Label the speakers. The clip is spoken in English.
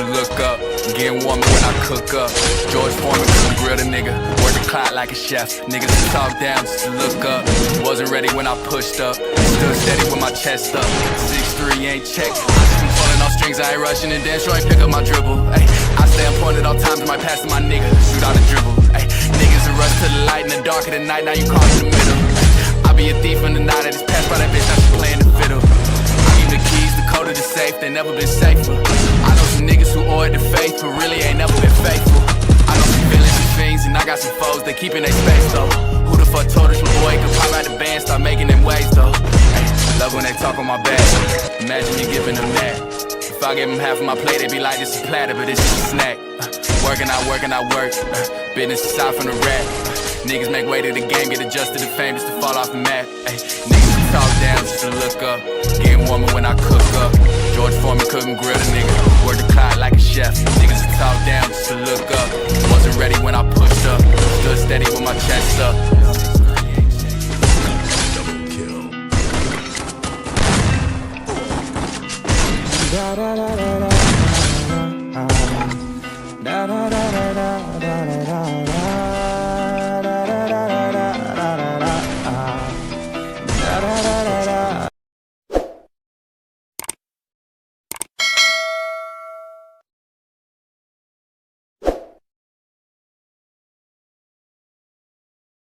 Speaker 1: to look up. Getting warmer when I cook up. George Foreman couldn't grill the nigga. Work the clock like a chef. Niggas to talk down just to look up. Wasn't ready when I pushed up. Stood steady with my chest up. 6'3" ain't checked. I just been pulling off strings, I ain't rushing and dance, sure ain't pick up my dribble. Ay, I stay on point at all times, might pass to my nigga. Shoot out a dribble. Ay, niggas will rush to the light in the dark of the night, now you caught in the middle. I be a thief in the night, I just passed by that bitch, now she playing the fiddle. I give the keys, the code of the safe, they never been safer. I know some niggas who owe it to faith, but really ain't never been faithful. I know some villains and fiends, and I got some foes, they keeping their space though. Who the fuck told us my boy could pop out the band, start making them waves though. Ay, love when they talk on my back, imagine me giving them that. If I give them half of my plate, they be like, this is a platter, but this is a snack. Working, I work. Business aside from the rap. Niggas make way to the game, get adjusted to fame just to fall off the map. Ay, niggas to talk down just to look up. Getting warmer when I cook up. George Foreman couldn't grill the nigga. Work the clock like a chef. Niggas to talk down just to look up. Wasn't ready when I pushed up. Stood steady with my chest up.